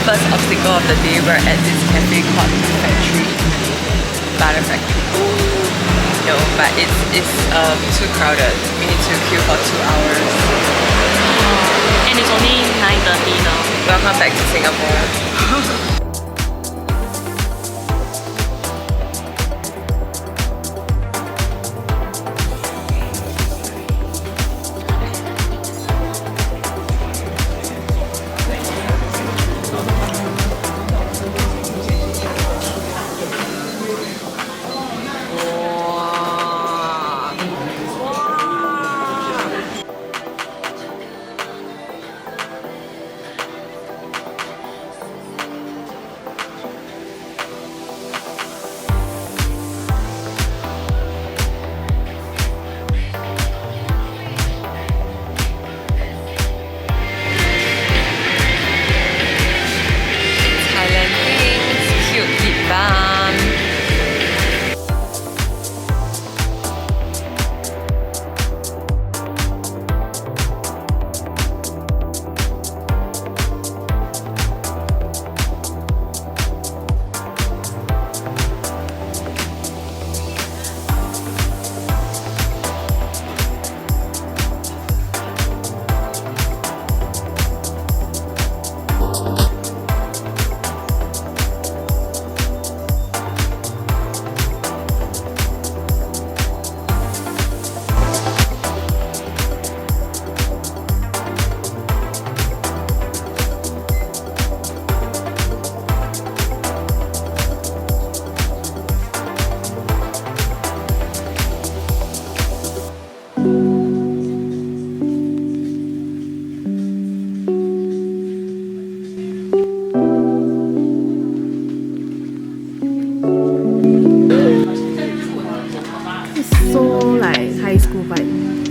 first obstacle of the day, we're at this cafe called Factory. Butter Factory. No, but it's too crowded. We need to queue for 2 hours. And it's only 9:30 now. Welcome back to Singapore.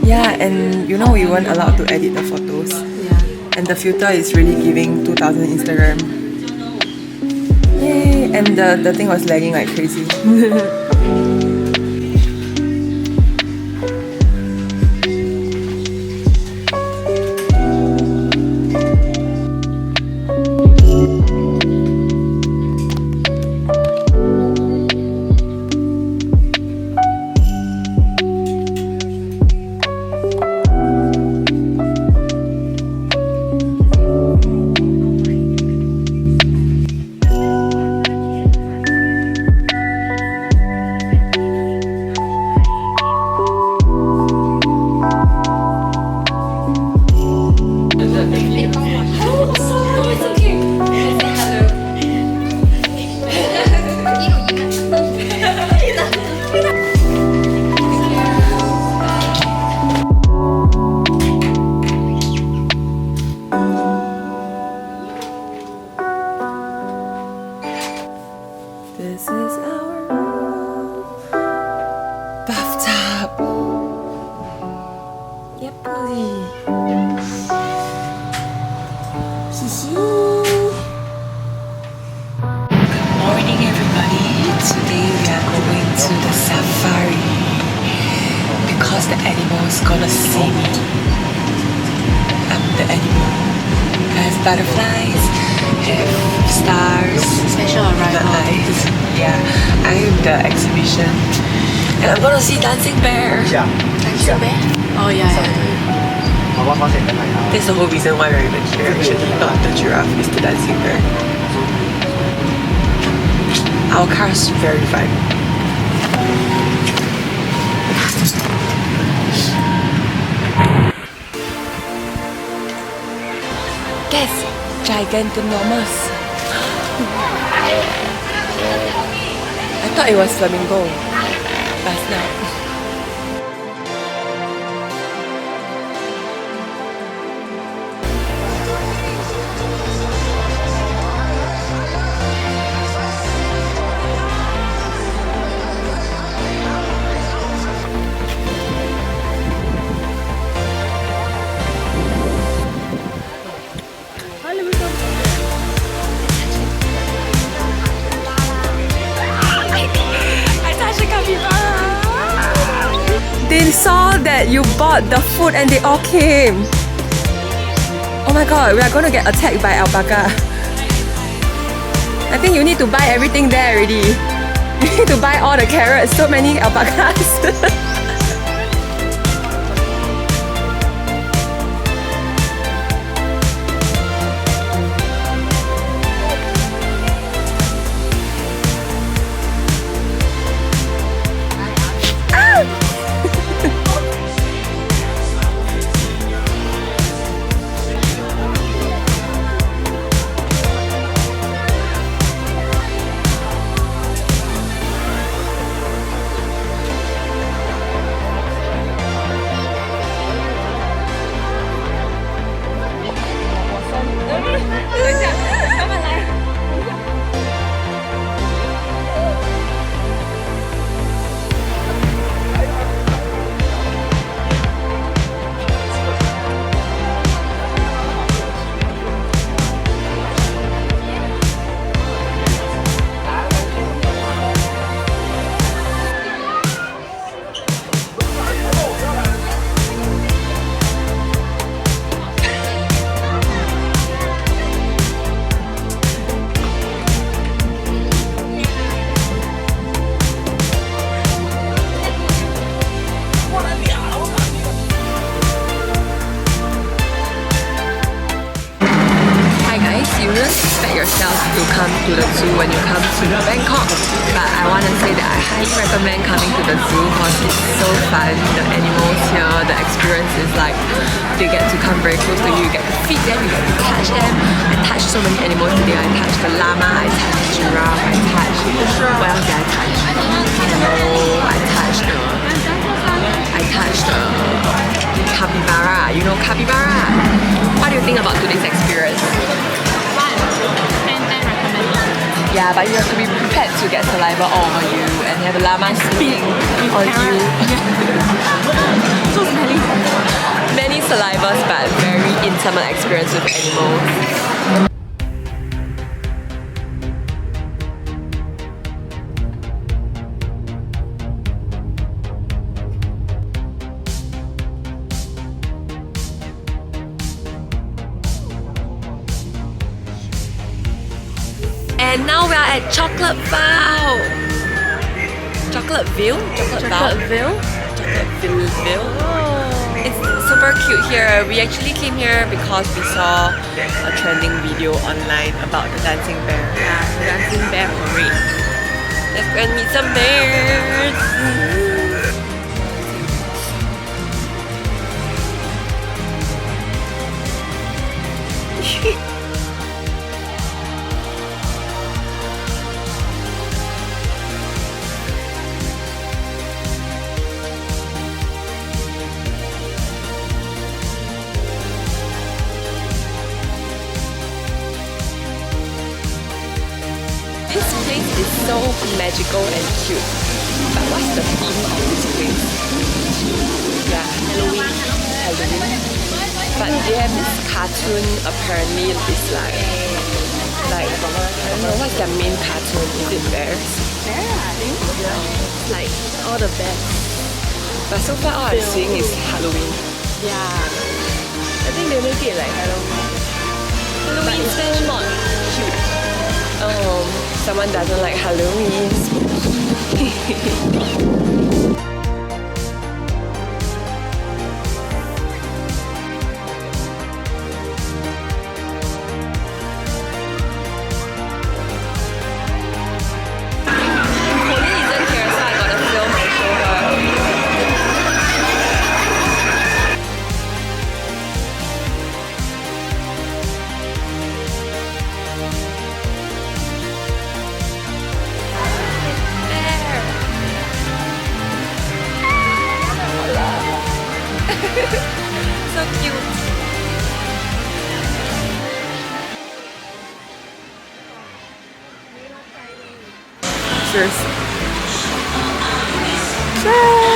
Yeah, and you know we weren't allowed to edit the photos. Yeah. And the filter is really giving 2000 Instagram. Yay! And the thing was lagging like crazy. This is our bathtub. 예쁘지? 히히. Good morning, everybody. Today we are going to the safari because the animals gonna see me. I'm the animal. I have butterflies, have stars, Special arrival. eyes. Yeah, I am the exhibition, and I'm gonna see dancing bear. Dancing bear? Oh yeah. That's the whole reason why we're even here. Actually, not the giraffe, it's the dancing bear. Our car's very fine. Guess, gigantonormous. I thought it was flamingo, but it's not. They saw that you bought the food and they all came. Oh my god, we are going to get attacked by alpaca. I think you need to buy everything there already. You need to buy all the carrots, so many alpacas. Yourself to come to the zoo when you come to Bangkok, but I want to say that I highly recommend coming to the zoo because it's so fun. The animals here, the experience is like they get to come very close to you, you get to feed them, you get to touch them. I touched so many animals today. I touched the llama, I touched the giraffe, I touched what else did I touch? I touched the capybara. You know capybara? What do you think about today's experience? Yeah, but you have to be prepared to get saliva all over you and have a llama spitting on you. So smelly. Many salivas, but very intimate experience with animals. And now we are at Chocoville. Chocoville? Chocoville? Chocoville. Oh. It's super cute here. We actually came here because we saw a trending video online about the dancing bear. Yeah, the dancing bear parade. Let's go and meet some bears. This place is so magical and cute. But what's the theme of this place? Yeah, Halloween. But they have this cartoon, apparently it's like I don't know what's their main cartoon. Is it bears? Bear, I think. Yeah. Like all the bears. But so far all I'm seeing is Halloween. Yeah. I think they make it like Halloween. Halloween is not cute. Someone doesn't like Halloween. So cute. Cheers. Cheers.